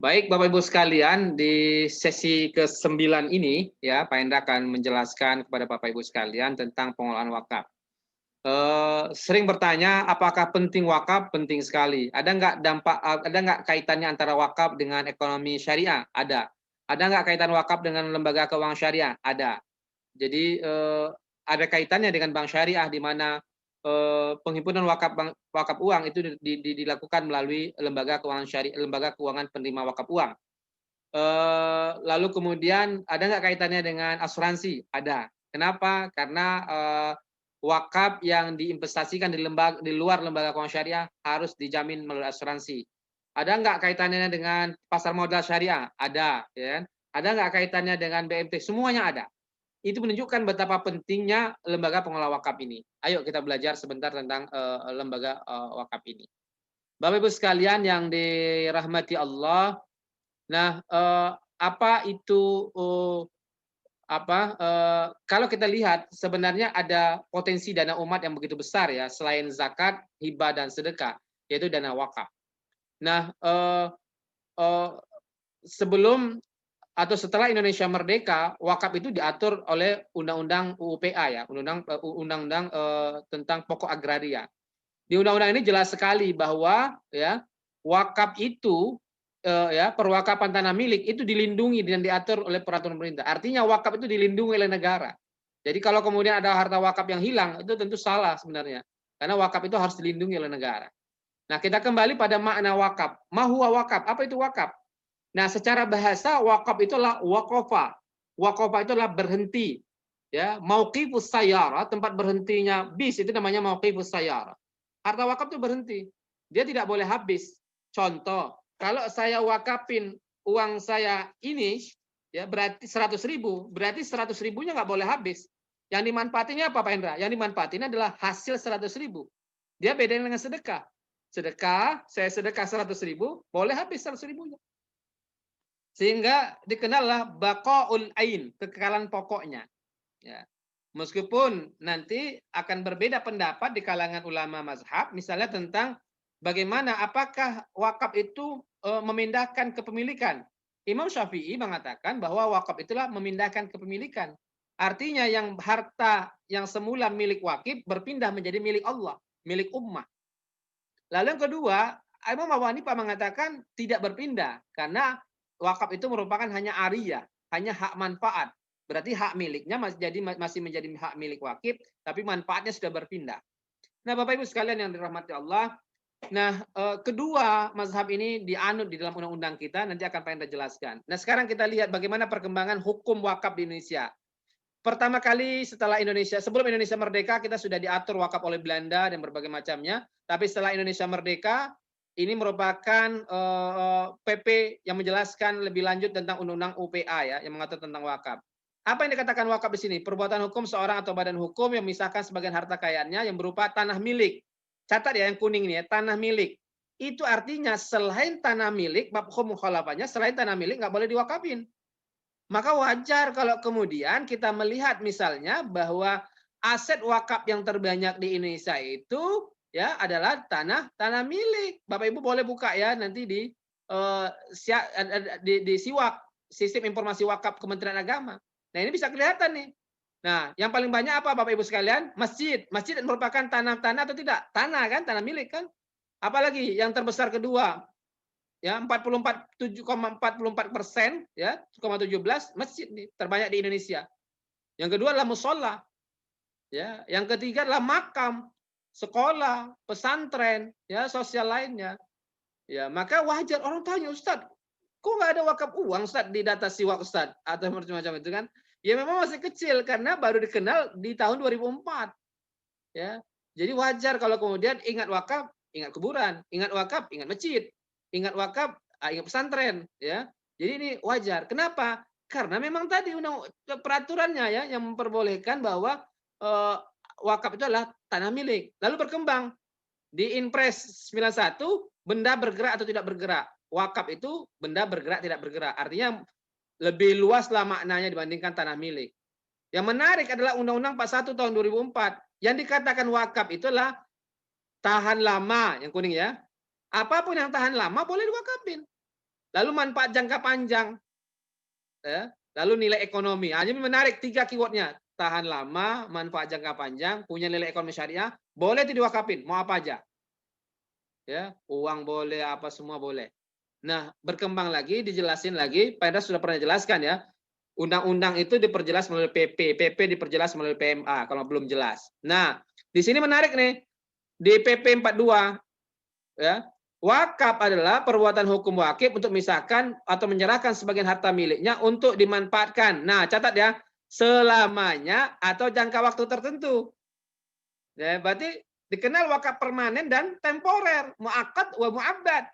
Baik, Bapak Ibu sekalian, di sesi ke-9 ini ya, Pak Hendra akan menjelaskan kepada Bapak Ibu sekalian tentang pengelolaan wakaf. Sering bertanya, apakah penting wakaf? Penting sekali. Ada nggak kaitannya antara wakaf dengan ekonomi syariah? Ada. Ada nggak kaitan wakaf dengan lembaga keuangan syariah? Ada. Jadi ada kaitannya dengan bank syariah di mana penghimpunan wakaf uang itu dilakukan melalui lembaga keuangan syariah, lembaga keuangan penerima wakaf uang. Lalu kemudian ada nggak kaitannya dengan asuransi? Ada. Kenapa? Karena wakaf yang diinvestasikan di luar lembaga keuangan syariah harus dijamin melalui asuransi. Ada nggak kaitannya dengan pasar modal syariah? Ada, ya kan? Ada nggak kaitannya dengan BMT? Semuanya ada. Itu menunjukkan betapa pentingnya lembaga pengelola wakaf ini. Ayo kita belajar sebentar tentang lembaga wakaf ini. Bapak Ibu sekalian yang dirahmati Allah, nah, apa itu, kalau kita lihat sebenarnya ada potensi dana umat yang begitu besar ya, selain zakat, hibah, dan sedekah, yaitu dana wakaf. Nah, eee, sebelum atau setelah Indonesia merdeka, wakaf itu diatur oleh Undang-Undang UU-PA ya, Undang-Undang tentang pokok agraria. Di undang-undang ini jelas sekali bahwa ya wakaf itu ya perwakapan tanah milik itu dilindungi dan diatur oleh peraturan pemerintah. Artinya wakaf itu dilindungi oleh negara. Jadi kalau kemudian ada harta wakaf yang hilang itu tentu salah sebenarnya. Karena wakaf itu harus dilindungi oleh negara. Nah, kita kembali pada makna wakaf. Ma huwa wakaf? Apa itu wakaf? Nah, secara bahasa wakaf itulah waqafa. Waqafa itu adalah berhenti. Ya, mauqifus sayyarah, tempat berhentinya bis itu namanya mauqifus sayyarah. Harta wakaf itu berhenti. Dia tidak boleh habis. Contoh, kalau saya wakafin uang saya ini, ya berarti 100.000, berarti 100.000-nya nggak boleh habis. Yang dimanfaatinya apa, Pak Hendra? Yang dimanfaatinya adalah hasil 100.000. Dia beda dengan sedekah. Sedekah, saya sedekah 100.000, boleh habis 100.000-nya. Sehingga dikenallah baqaul ain, kekekalan pokoknya. Ya. Meskipun nanti akan berbeda pendapat di kalangan ulama mazhab, misalnya tentang bagaimana apakah wakaf itu memindahkan kepemilikan. Imam Syafi'i mengatakan bahwa wakaf itulah memindahkan kepemilikan. Artinya yang harta yang semula milik wakif berpindah menjadi milik Allah, milik ummah. Lalu yang kedua, Imam Abu Hanifah mengatakan tidak berpindah karena wakaf itu merupakan hanya ariyah, hanya hak manfaat. Berarti hak miliknya masih menjadi hak milik wakif, tapi manfaatnya sudah berpindah. Nah, Bapak Ibu sekalian yang dirahmati Allah, nah kedua mazhab ini dianut di dalam undang-undang kita, nanti akan pengen jelaskan. Nah, sekarang kita lihat bagaimana perkembangan hukum wakaf di Indonesia. Pertama kali setelah Indonesia, sebelum Indonesia merdeka, kita sudah diatur wakaf oleh Belanda dan berbagai macamnya. Tapi setelah Indonesia merdeka, ini merupakan PP yang menjelaskan lebih lanjut tentang Undang-Undang UPA ya, yang mengatur tentang wakaf. Apa yang dikatakan wakaf di sini? Perbuatan hukum seorang atau badan hukum yang memisahkan sebagian harta kekayaannya yang berupa tanah milik. Catat ya yang kuning ini ya, tanah milik. Itu artinya selain tanah milik, mafhum mukhalafahnya, selain tanah milik nggak boleh diwakafin. Maka wajar kalau kemudian kita melihat misalnya bahwa aset wakaf yang terbanyak di Indonesia itu ya adalah tanah milik. Bapak Ibu boleh buka ya nanti di Siwak, Sistem Informasi Wakaf Kementerian Agama. Nah, ini bisa kelihatan nih. Nah, yang paling banyak apa Bapak Ibu sekalian? Masjid. Masjid merupakan tanah atau tidak? Tanah kan, tanah milik kan? Apalagi yang terbesar kedua, ya 47,44% ya 1,17 masjid nih terbanyak di Indonesia. Yang kedua adalah musola, ya. Yang ketiga adalah makam, sekolah, pesantren, ya sosial lainnya. Ya maka wajar orang tanya, Ustadz, kok nggak ada wakaf uang Ustadz di data Siwak Ustadz atau macam-macam itu kan? Ya memang masih kecil karena baru dikenal di tahun 2004. Ya, jadi wajar kalau kemudian ingat wakaf, ingat kuburan, ingat wakaf, ingat masjid, ingat wakaf, ingat pesantren, ya. Jadi ini wajar. Kenapa? Karena memang tadi peraturannya ya yang memperbolehkan bahwa eh, wakaf itu adalah tanah milik. Lalu berkembang di Inpres 91 benda bergerak atau tidak bergerak. Wakaf itu benda bergerak tidak bergerak. Artinya lebih luaslah maknanya dibandingkan tanah milik. Yang menarik adalah Undang-Undang 41 tahun 2004. Yang dikatakan wakaf itulah tahan lama, yang kuning ya. Apapun yang tahan lama boleh diwakafin. lalu manfaat jangka panjang, ya, lalu nilai ekonomi. Jadi menarik 3 keywordnya. Tahan lama, manfaat jangka panjang, punya nilai ekonomi syariah, boleh itu diwakafin, mau apa aja. Ya, uang boleh, apa semua boleh. Nah, berkembang lagi, dijelasin lagi, Pak sudah pernah jelaskan ya. Undang-undang itu diperjelas melalui PP, PP diperjelas melalui PMA kalau belum jelas. Nah, di sini menarik nih. Di PP 42 ya, wakaf adalah perbuatan hukum wakif untuk memisahkan atau menyerahkan sebagian harta miliknya untuk dimanfaatkan. Nah, catat ya, selamanya atau jangka waktu tertentu. Ya, berarti dikenal wakaf permanen dan temporer, muakkad wa muabbad.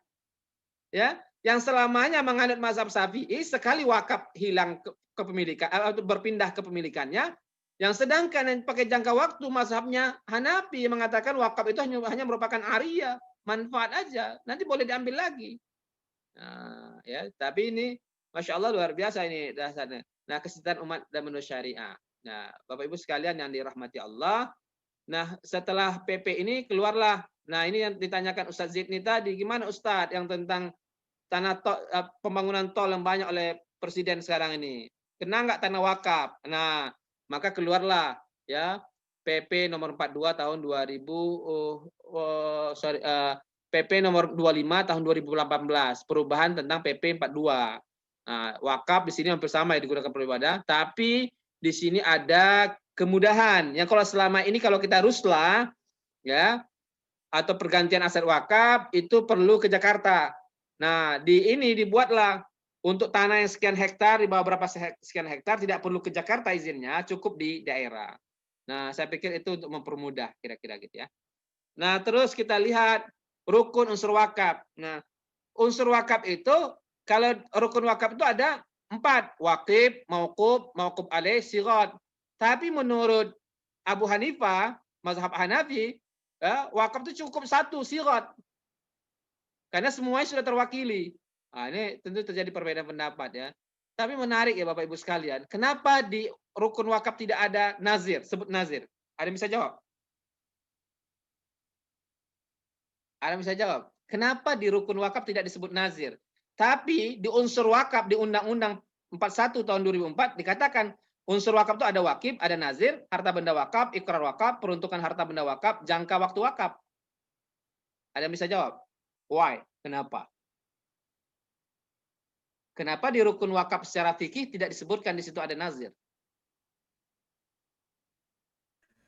Ya, yang selamanya menganut mazhab Syafi'i, sekali wakaf hilang kepemilikan atau berpindah kepemilikannya, yang sedangkan yang pakai jangka waktu mazhabnya Hanafi mengatakan wakaf itu hanya merupakan ariyah, manfaat aja, nanti boleh diambil lagi. Nah, ya, tapi ini Masya Allah luar biasa ini dasarnya. Nah, kesetaraan umat dan manusia syariah. Nah, Bapak Ibu sekalian yang dirahmati Allah. Nah, setelah PP ini keluarlah. Nah, ini yang ditanyakan Ustadz Zidni tadi, gimana Ustadz yang tentang pembangunan tol yang banyak oleh presiden sekarang ini. Kena nggak tanah wakaf? Nah, maka keluarlah ya PP nomor 42 tahun 2000 PP nomor 25 tahun 2018 perubahan tentang PP 42. Nah, wakaf di sini hampir sama ya digunakan beribadah, tapi di sini ada kemudahan. Yang kalau selama ini kalau kita ruslah ya atau pergantian aset wakaf itu perlu ke Jakarta. Nah, di ini dibuatlah untuk tanah yang sekian hektar di bawah berapa sekian hektar tidak perlu ke Jakarta izinnya, cukup di daerah. Nah, saya pikir itu untuk mempermudah kira-kira gitu ya. Nah, terus kita lihat rukun unsur wakaf. Nah, unsur wakaf itu kalau rukun wakaf itu ada 4, waqif, mauquf, mauquf alaih, sirat. Tapi menurut Abu Hanifah, mazhab Hanafi, ya, wakaf itu cukup 1, sirat. Karena semuanya sudah terwakili. Nah, ini tentu terjadi perbedaan pendapat ya. Tapi menarik ya Bapak Ibu sekalian. Kenapa di rukun wakaf tidak ada nazir, sebut nazir? Ada yang bisa jawab? Ada yang bisa jawab? Kenapa di rukun wakaf tidak disebut nazir? Tapi di unsur wakaf di Undang-Undang 41 tahun 2004 dikatakan unsur wakaf itu ada wakif, ada nazir, harta benda wakaf, ikrar wakaf, peruntukan harta benda wakaf, jangka waktu wakaf. Ada yang bisa jawab? Why? Kenapa? Kenapa di rukun wakaf secara fikih tidak disebutkan di situ ada nazir?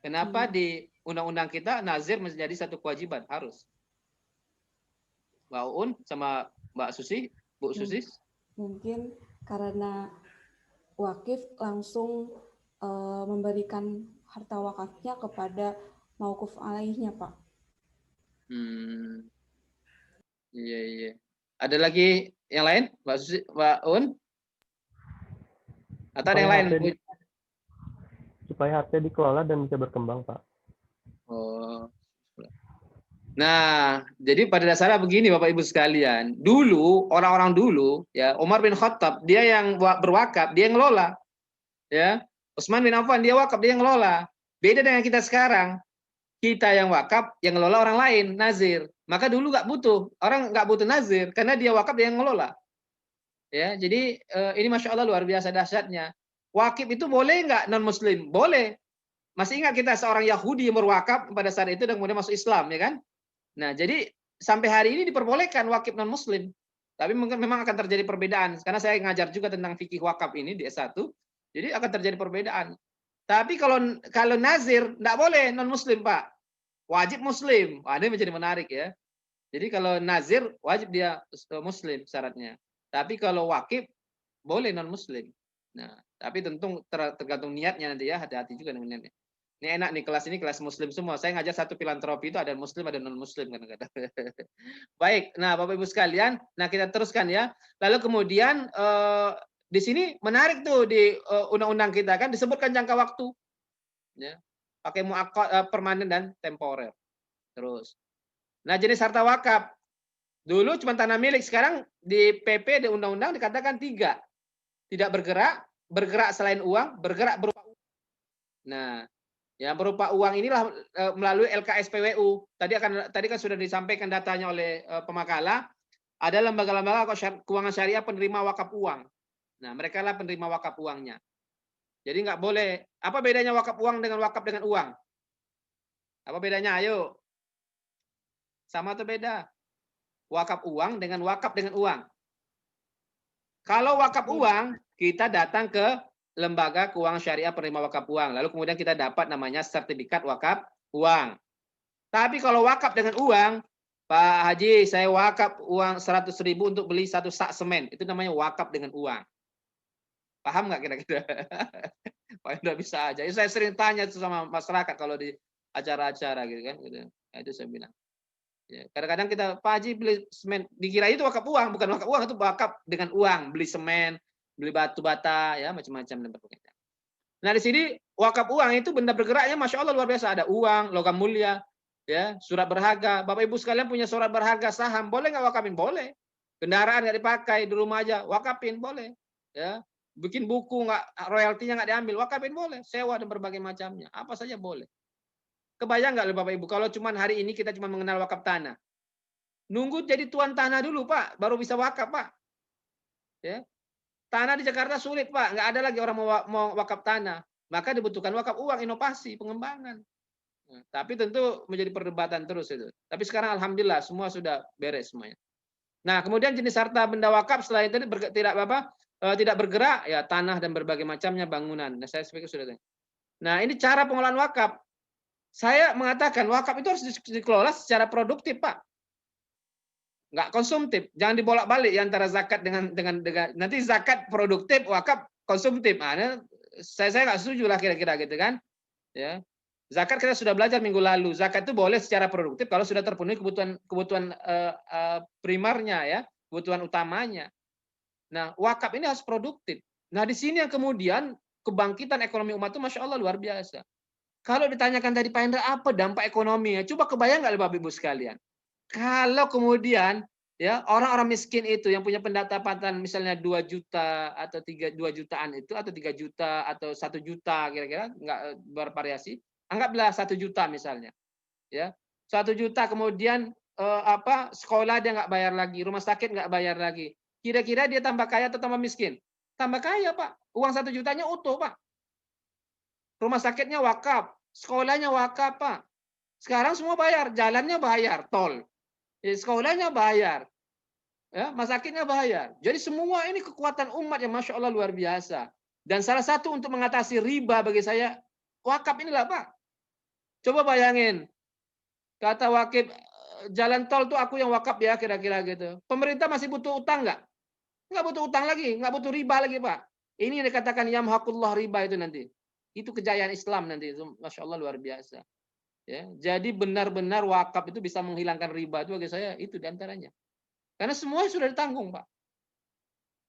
Kenapa di undang-undang kita nazir menjadi satu kewajiban harus? Mbak Uun sama Mbak Susi, Bu Susi? Mungkin karena wakif langsung memberikan harta wakafnya kepada mauquf alaihnya, Pak. Iya, iya. Ada lagi yang lain, Mbak Susi, Mbak Uun? Atau ada yang lain? Supaya hartanya dikelola dan bisa berkembang, Pak. Oh. Nah, jadi pada dasarnya begini Bapak Ibu sekalian. Dulu, orang-orang dulu, ya Umar bin Khattab, dia yang berwakaf, dia yang ngelola. Ya, Utsman bin Affan, dia wakaf, dia yang ngelola. Beda dengan kita sekarang. Kita yang wakaf, yang ngelola orang lain, nazir. Maka dulu nggak butuh, orang nggak butuh nazir, karena dia wakaf, dia yang ngelola. Ya, jadi ini Masya Allah luar biasa dahsyatnya. Wakif itu boleh nggak non-muslim? Boleh. Masih ingat kita seorang Yahudi yang berwakaf pada saat itu dan kemudian masuk Islam, ya kan? Nah, jadi sampai hari ini diperbolehkan wakif non-muslim. Tapi mungkin memang akan terjadi perbedaan. Karena saya ngajar juga tentang fikih wakaf ini di S1. Jadi akan terjadi perbedaan. Tapi kalau nazir, tidak boleh non-muslim, Pak. Wajib muslim. Wah, ini menjadi menarik ya. Jadi kalau nazir, wajib dia muslim syaratnya. Tapi kalau wakif, boleh non-muslim. Nah, tapi tentu tergantung niatnya nanti ya. Hati-hati juga dengan niatnya. Ini enak nih, kelas ini kelas muslim semua. Saya ngajar satu filantropi itu ada muslim, ada non-muslim kadang-kadang. Baik, nah Bapak Ibu sekalian, nah kita teruskan ya. Lalu kemudian di sini menarik tuh di undang-undang kita kan disebutkan jangka waktu. Ya. Pakai muakkad permanen dan temporer. Terus. Nah, jenis harta wakaf. Dulu cuma tanah milik, sekarang di PP di undang-undang dikatakan 3. Tidak bergerak, bergerak selain uang, bergerak berupa uang. Nah, yang berupa uang inilah melalui LKSPWU. Tadi kan sudah disampaikan datanya oleh pemakalah. Ada lembaga-lembaga keuangan syariah penerima wakaf uang. Nah, mereka lah penerima wakaf uangnya. Jadi nggak boleh. Apa bedanya wakaf uang dengan wakaf dengan uang? Apa bedanya? Ayo. Sama atau beda? Wakaf uang dengan wakaf dengan uang. Kalau wakaf uang, kita datang ke lembaga keuangan syariah penerima wakaf uang. Lalu kemudian kita dapat namanya sertifikat wakaf uang. Tapi kalau wakaf dengan uang, Pak Haji, saya wakaf uang 100.000 untuk beli 1 sak semen. Itu namanya wakaf dengan uang. Paham nggak kira-kira? Pak Indra bisa aja. Saya sering tanya sama masyarakat kalau di acara-acara gitu kan. Gitu. Nah, itu saya bilang. Ya, kadang-kadang kita, Pak Haji beli semen, dikira itu wakaf uang, bukan wakaf uang, itu wakaf dengan uang, beli semen, beli batu bata, ya macam-macam dan berbagai. Nah di sini wakaf uang itu benda bergeraknya, masya Allah luar biasa, ada uang, logam mulia, ya surat berharga. Bapak Ibu sekalian punya surat berharga saham, boleh nggak wakafin? Boleh. Kendaraan nggak dipakai di rumah aja, wakafin boleh. Ya, bikin buku nggak royaltinya nggak diambil, wakafin boleh. Sewa dan berbagai macamnya, apa saja boleh. Kebayang nggak Bapak Ibu kalau cuman hari ini kita cuma mengenal wakaf tanah? Nunggu jadi tuan tanah dulu Pak, baru bisa wakaf Pak. Ya. Tanah di Jakarta sulit Pak, nggak ada lagi orang mau wakaf tanah. Maka dibutuhkan wakaf uang, inovasi, pengembangan. Nah, tapi tentu menjadi perdebatan terus itu. Tapi sekarang alhamdulillah semua sudah beres semuanya. Nah, kemudian jenis harta benda wakaf selain itu tidak bergerak ya tanah dan berbagai macamnya bangunan. Nah, saya pikir sudah. Nah, ini cara pengelolaan wakaf. Saya mengatakan wakaf itu harus dikelola secara produktif, Pak. Nggak konsumtif. Jangan dibolak-balik ya antara zakat dengan nanti zakat produktif, wakaf konsumtif. Nah, saya nggak setuju lah kira-kira gitu kan. Ya. Zakat kita sudah belajar minggu lalu. Zakat itu boleh secara produktif kalau sudah terpenuhi kebutuhan primernya ya, kebutuhan utamanya. Nah, wakaf ini harus produktif. Nah, di sini yang kemudian kebangkitan ekonomi umat itu masya Allah luar biasa. Kalau ditanyakan tadi Pak Hendra apa dampak ekonominya? Coba kebayang nggak Bapak Ibu sekalian? Kalau kemudian ya orang-orang miskin itu yang punya pendapatan misalnya 2 juta atau 2 jutaan itu atau 3 juta atau 1 juta kira-kira nggak bervariasi. Anggaplah 1 juta misalnya. Ya. 1 juta kemudian sekolah dia nggak bayar lagi, rumah sakit nggak bayar lagi. Kira-kira dia tambah kaya atau tambah miskin? Tambah kaya, Pak. Uang 1 jutanya utuh, Pak. Rumah sakitnya wakaf, sekolahnya wakaf, Pak. Sekarang semua bayar, jalannya bayar, tol. Sekolahnya bayar, ya, masakitnya bayar. Jadi semua ini kekuatan umat yang masya Allah luar biasa. Dan salah satu untuk mengatasi riba bagi saya wakaf inilah Pak. Coba bayangin, kata wakif jalan tol tuh aku yang wakaf ya kira-kira gitu. Pemerintah masih butuh utang nggak? Nggak butuh utang lagi, nggak butuh riba lagi Pak. Ini yang dikatakan yamhaqullah riba itu nanti. Itu kejayaan Islam nanti, itu masya Allah luar biasa. Ya, jadi benar-benar wakaf itu bisa menghilangkan riba itu bagi saya itu diantaranya. Karena semua sudah ditanggung, Pak.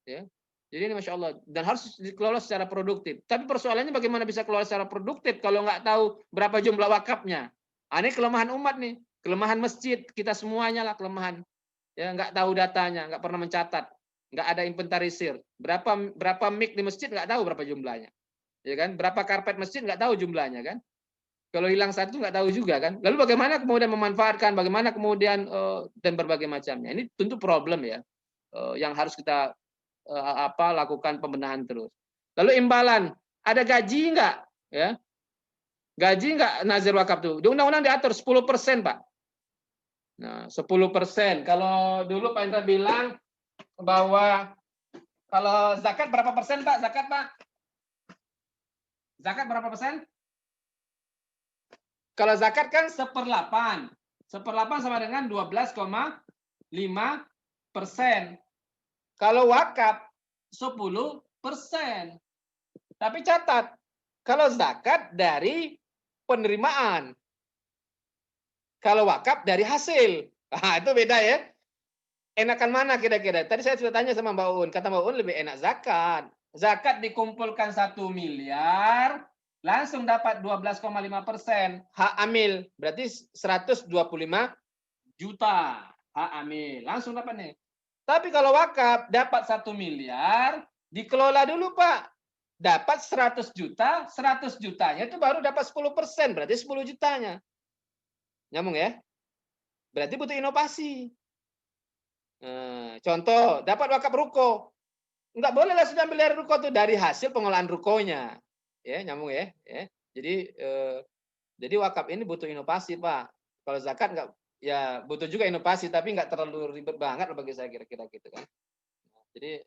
Ya. Jadi ini Masya Allah. Dan harus dikelola secara produktif. Tapi persoalannya bagaimana bisa kelola secara produktif kalau nggak tahu berapa jumlah wakafnya. Ini kelemahan umat nih. Kelemahan masjid. Kita semuanya lah kelemahan. Ya, nggak tahu datanya. Nggak pernah mencatat. Nggak ada inventarisir. Berapa mic di masjid nggak tahu berapa jumlahnya. Ya kan? Berapa karpet masjid nggak tahu jumlahnya kan. Kalau hilang satu nggak tahu juga kan. Lalu bagaimana kemudian memanfaatkan, bagaimana kemudian dan berbagai macamnya. Ini tentu problem ya yang harus kita lakukan pembenahan terus. Lalu imbalan, ada gaji nggak? Ya, gaji nggak nazir wakaf tuh? Di undang-undang diatur 10% Pak. Nah 10%. Kalau dulu Pak Indra bilang bahwa kalau zakat berapa persen Pak? Zakat Pak? Zakat berapa persen? Kalau zakat kan 1/8. 1/8 sama dengan 12,5%. Kalau wakaf 10%. Tapi catat, kalau zakat dari penerimaan. Kalau wakaf dari hasil. Nah, itu beda ya. Enakan mana kira-kira? Tadi saya sudah tanya sama Mbak Un. Kata Mbak Un lebih enak zakat. Zakat dikumpulkan 1 miliar, langsung dapat 12,5%. Hak amil, berarti 125 juta. Hak amil, langsung dapat nih. Tapi kalau wakaf dapat 1 miliar, dikelola dulu Pak. Dapat 100 juta, 100 jutanya itu baru dapat 10%, berarti 10 jutanya. Nyambung ya? Berarti butuh inovasi. Contoh, dapat wakaf ruko. Enggak boleh lah sudah ambil dari ruko tuh, dari hasil pengolahan rukonya. Ya, nyambung ya. Jadi wakaf ini butuh inovasi, Pak. Kalau zakat enggak, ya butuh juga inovasi, tapi enggak terlalu ribet banget bagi saya kira-kira gitu kan. Jadi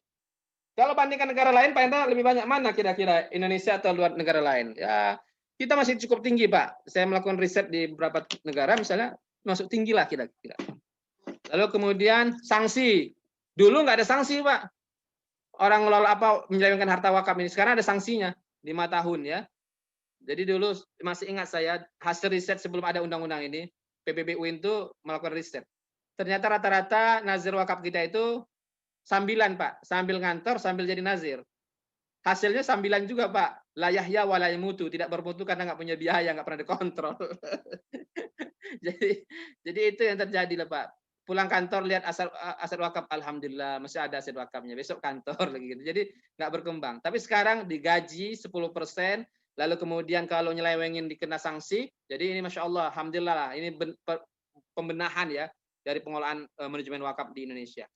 kalau bandingkan negara lain, Pak Hendra, lebih banyak mana kira-kira, Indonesia atau luar negara lain? Ya, kita masih cukup tinggi, Pak. Saya melakukan riset di beberapa negara, misalnya masuk tinggi lah kira-kira. Lalu kemudian sanksi. Dulu nggak ada sanksi, Pak. Orang ngelola apa menyelewengkan harta wakaf ini. Sekarang ada sanksinya, 5 tahun ya. Jadi dulu masih ingat saya, hasil riset sebelum ada undang-undang ini, PBB UIN itu melakukan riset. Ternyata rata-rata nazir wakaf kita itu sambilan, Pak. Sambil ngantor, sambil jadi nazir. Hasilnya sambilan juga, Pak. La yahya wa la yamutu. Tidak bermutu karena nggak punya biaya, nggak pernah dikontrol. jadi itu yang terjadi lah, Pak. Pulang kantor lihat aset wakaf, alhamdulillah masih ada aset wakafnya. Besok kantor lagi gitu. Jadi nggak berkembang. Tapi sekarang digaji 10%, lalu kemudian kalau nyelewengin dikena sanksi. Jadi ini masya Allah, alhamdulillah lah. Ini pembenahan ya dari pengelolaan manajemen wakaf di Indonesia.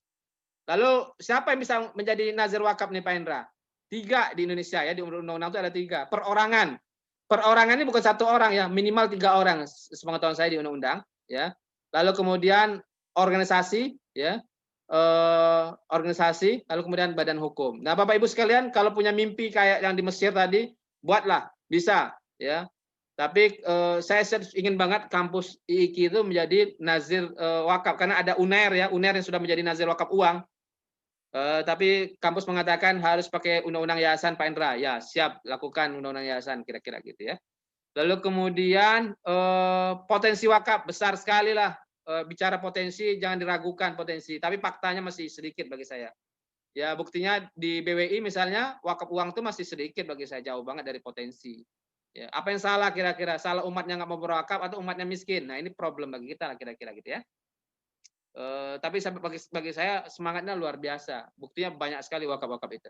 Lalu siapa yang bisa menjadi nazir wakaf nih Pak Hendra? 3 di Indonesia ya, di undang-undang itu ada 3. Perorangan. Perorangan ini bukan 1 orang ya, minimal 3 orang sepengetahuan saya di undang-undang ya. Lalu kemudian organisasi ya. Organisasi, lalu kemudian badan hukum. Nah, Bapak Ibu sekalian, kalau punya mimpi kayak yang di Mesir tadi, buatlah, bisa ya. Tapi saya ingin banget kampus IIKI itu menjadi nazir wakaf karena ada UNER ya, UNER yang sudah menjadi nazir wakaf uang. Tapi kampus mengatakan harus pakai undang-undang yayasan, Pak Hendra. Ya, siap lakukan undang-undang yayasan kira-kira gitu ya. Lalu kemudian potensi wakaf besar sekali lah. Bicara potensi jangan diragukan potensi, tapi faktanya masih sedikit bagi saya. Ya, buktinya di BWI misalnya wakaf uang itu masih sedikit bagi saya, jauh banget dari potensi. Ya, apa yang salah kira-kira? Salah umatnya nggak mau berwakaf atau umatnya miskin? Nah, ini problem bagi kita lah kira-kira gitu ya. Tapi bagi saya semangatnya luar biasa. Buktinya banyak sekali wakaf-wakaf itu.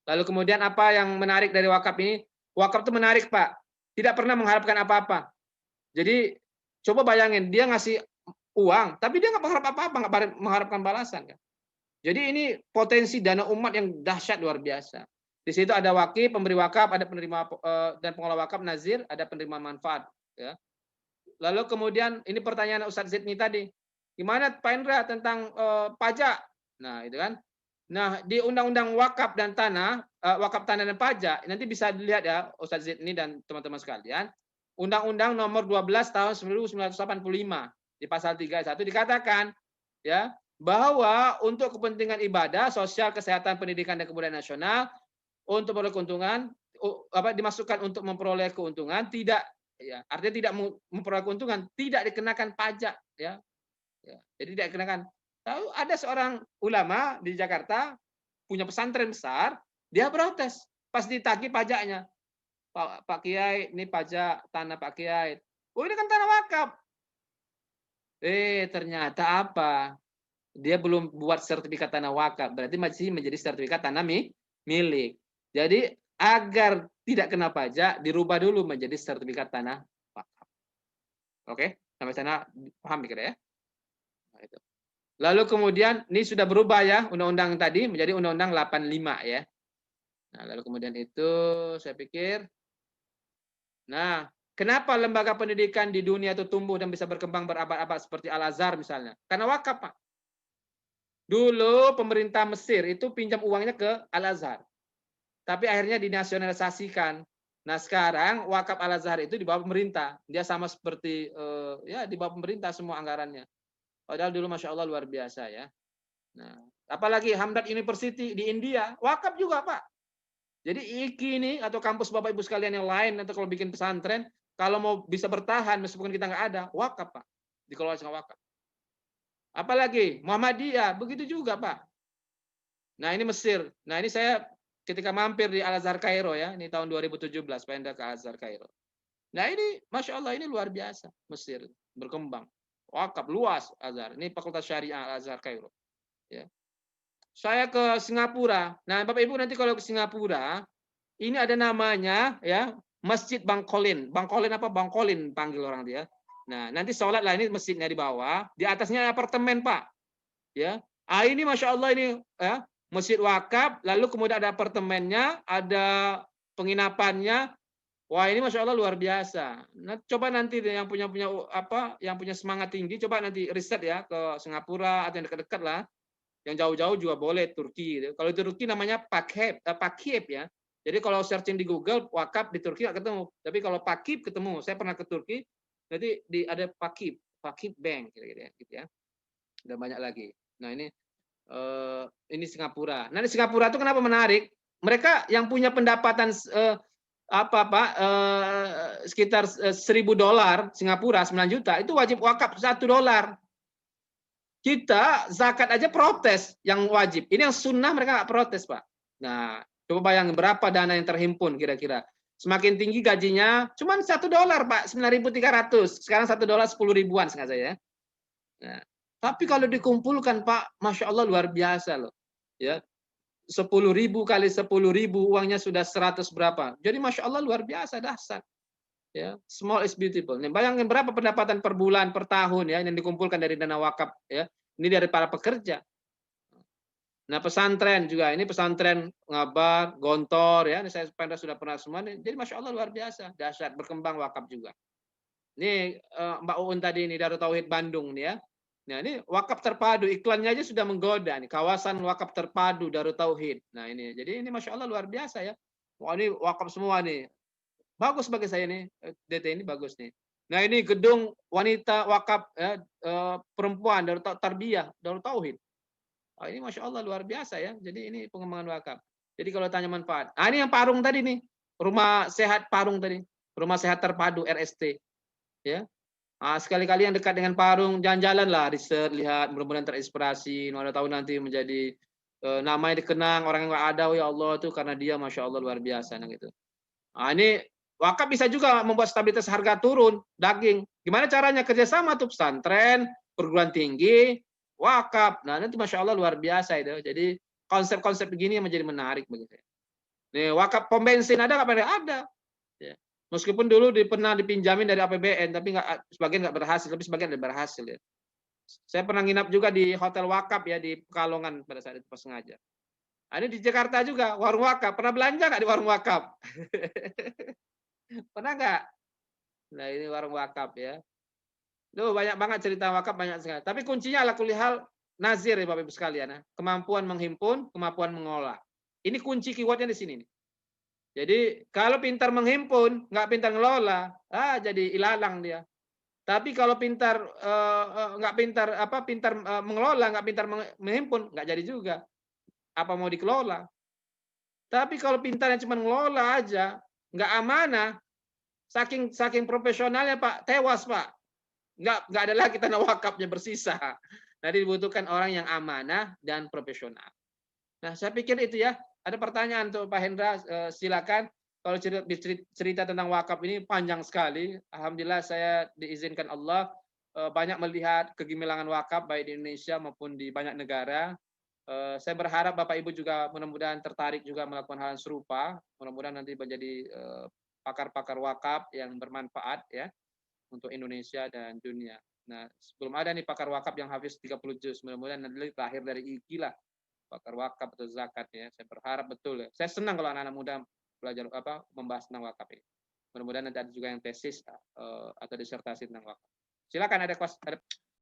Lalu kemudian apa yang menarik dari wakaf ini? Wakaf itu menarik, Pak. Tidak pernah mengharapkan apa-apa. Jadi coba bayangin, dia ngasih uang, tapi dia nggak mengharap apa-apa, nggak mengharapkan balasan. Kan? Jadi ini potensi dana umat yang dahsyat luar biasa. Di situ ada wakil, pemberi wakaf, ada penerima dan pengelola wakaf, nazir, ada penerima manfaat. Ya. Lalu kemudian ini pertanyaan Ustadz Zidni tadi. Gimana Pak Hendra tentang pajak? Nah, itu kan. Nah, di Undang-Undang Wakaf dan Tanah, Wakaf Tanah dan Pajak, nanti bisa dilihat ya Ustadz Zidni dan teman-teman sekalian. Undang-Undang Nomor 12 tahun 1985 di pasal 31 dikatakan ya bahwa untuk kepentingan ibadah, sosial, kesehatan, pendidikan dan kebudayaan nasional untuk memperoleh keuntungan dimasukkan untuk memperoleh keuntungan tidak ya, artinya tidak memperoleh keuntungan tidak dikenakan pajak ya. Ya, jadi tidak dikenakan. Tahu ada seorang ulama di Jakarta punya pesantren besar, dia protes pas ditagih pajaknya. Pak Kiai, ini pajak tanah Pak Kiai. Oh, ini kan tanah wakaf. Ternyata apa? Dia belum buat sertifikat tanah wakaf, berarti masih menjadi sertifikat tanah milik. Jadi agar tidak kena pajak, dirubah dulu menjadi sertifikat tanah wakaf. Oke, sampai sana paham kira ya? Nah, itu. Lalu kemudian ini sudah berubah ya undang-undang tadi menjadi undang-undang 85 ya. Nah, lalu kemudian itu saya pikir nah, kenapa lembaga pendidikan di dunia itu tumbuh dan bisa berkembang berabad-abad seperti Al-Azhar misalnya? Karena wakaf, Pak. Dulu pemerintah Mesir itu pinjam uangnya ke Al-Azhar. Tapi akhirnya dinasionalisasikan. Nah, sekarang wakaf Al-Azhar itu di bawah pemerintah. Dia sama seperti ya di bawah pemerintah semua anggarannya. Padahal dulu Masya Allah luar biasa ya. Nah, apalagi Hamdard University di India, wakaf juga Pak. Jadi IIKI ini atau kampus Bapak Ibu sekalian yang lain atau kalau bikin pesantren, kalau mau bisa bertahan meskipun kita nggak ada, wakaf Pak. Dikelola sama wakaf. Apalagi Muhammadiyah, begitu juga Pak. Nah ini Mesir. Nah ini saya ketika mampir di Al-Azhar Kairo ya, ini tahun 2017, pindah ke Al-Azhar Kairo. Nah ini Masya Allah ini luar biasa Mesir berkembang. Wakaf luas Azhar. Ini Fakultas Syariah Al-Azhar Kairo. Ya. Saya ke Singapura. Nah, Bapak Ibu nanti kalau ke Singapura, ini ada namanya ya, Masjid Bangkolin. Bangkolin apa? Bangkolin panggil orang dia. Nah, nanti sholat lah ini masjidnya di bawah, di atasnya apartemen, Pak. Ya. Ini Masya Allah ini ya, masjid wakaf, lalu kemudian ada apartemennya, ada penginapannya. Wah, ini Masya Allah luar biasa. Nah, coba nanti deh yang yang punya semangat tinggi, coba nanti riset ya ke Singapura atau yang dekat-dekat lah. Yang jauh-jauh juga boleh, Turki. Kalau di Turki namanya Pakip ya. Jadi kalau searching di Google wakaf di Turki nggak ketemu. Tapi kalau Pakip ketemu. Saya pernah ke Turki, jadi ada Pakip Bank gitu ya. Udah banyak lagi. Nah ini Singapura. Nah di Singapura itu kenapa menarik? Mereka yang punya pendapatan sekitar $1.000 Singapura 9 juta itu wajib wakaf $1. Kita zakat aja protes yang wajib. Ini yang sunnah mereka nggak protes, Pak. Nah, coba bayangin berapa dana yang terhimpun kira-kira. Semakin tinggi gajinya, cuma $1, Pak, 9.300. Sekarang $1 10 ribuan sengaja saya. Nah, tapi kalau dikumpulkan, Pak, Masya Allah luar biasa loh. Ya, 10.000 kali 10.000 uangnya sudah 100 berapa. Jadi Masya Allah luar biasa, dahsyat. Ya, small is beautiful. Nih, bayangin berapa pendapatan per bulan, per tahun ya yang dikumpulkan dari dana wakaf ya. Ini dari para pekerja. Nah, pesantren juga. Ini pesantren Ngabar, Gontor ya. Ini saya sudah pernah semua nih. Jadi Masya Allah luar biasa, dahsyat, berkembang wakaf juga. Ini Mbak Uun tadi ini Darut Tauhid Bandung nih ya. Nah, ini wakaf terpadu, iklannya aja sudah menggoda nih, kawasan wakaf terpadu Darut Tauhid. Nah, ini. Jadi ini Masya Allah luar biasa ya. Wah, ini wakaf semua nih. Bagus bagi saya nih, DT ini bagus nih. Nah ini gedung wanita wakaf ya, perempuan Darut Tarbiyah, Darut Tauhid. Ini Masya Allah luar biasa ya. Jadi ini pengembangan wakaf. Jadi kalau tanya manfaat. Ini yang Parung tadi nih, rumah sehat Parung tadi, rumah sehat terpadu RST. Ya. Sekali-kali yang dekat dengan Parung, jalan-jalan lah, riset, lihat, mudah-mudahan terinspirasi. Mana tahu nanti menjadi namanya dikenang orang yang nggak ada, ya Allah itu karena dia Masya Allah luar biasa nah gitu. Ini wakaf bisa juga membuat stabilitas harga turun daging. Gimana caranya? Kerjasama tuh pesantren, perguruan tinggi, wakaf. Nah nanti Masya Allah luar biasa itu. Jadi konsep-konsep begini yang menjadi menarik bagi saya. Nih wakaf pom bensin ada nggak? Ada. Ya. Meskipun dulu pernah dipinjamin dari APBN, tapi sebagian nggak berhasil, tapi sebagian ada berhasil ya. Saya pernah nginap juga di hotel wakaf ya di Pekalongan pada saat itu pas sengaja. Ini di Jakarta juga warung wakaf. Pernah belanja nggak di warung wakaf? Pernah nggak? Nah ini warung wakaf ya. Duh, banyak banget cerita wakaf, banyak sekali. Tapi kuncinya ala kulihal nazir ya Bapak Ibu sekalian. Ya. Kemampuan menghimpun, kemampuan mengolah. Ini kunci keywordnya di sini. Jadi kalau pintar menghimpun, nggak pintar ngelola, jadi ilalang dia. Tapi kalau pintar nggak pintar mengelola, nggak pintar menghimpun, nggak jadi juga. Apa mau dikelola? Tapi kalau pintarnya cuma ngelola aja, nggak amanah, saking profesionalnya Pak, tewas Pak. Nggak ada lagi tanah wakafnya bersisa. Jadi dibutuhkan orang yang amanah dan profesional. Nah, saya pikir itu ya. Ada pertanyaan untuk Pak Hendra, silakan. Kalau cerita tentang wakaf ini panjang sekali. Alhamdulillah saya diizinkan Allah banyak melihat kegemilangan wakaf baik di Indonesia maupun di banyak negara. Saya berharap Bapak Ibu juga mudah-mudahan tertarik juga melakukan hal yang serupa. Mudah-mudahan nanti menjadi pakar-pakar wakaf yang bermanfaat ya untuk Indonesia dan dunia. Nah, sebelum ada nih pakar wakaf yang hafiz 30 juz, mudah-mudahan nanti lahir dari IKI lah pakar wakaf atau zakat ya. Saya berharap betul ya. Saya senang kalau anak-anak muda belajar membahas tentang wakaf ini. Mudah-mudahan nanti ada juga yang tesis atau disertasi tentang wakaf. Silakan ada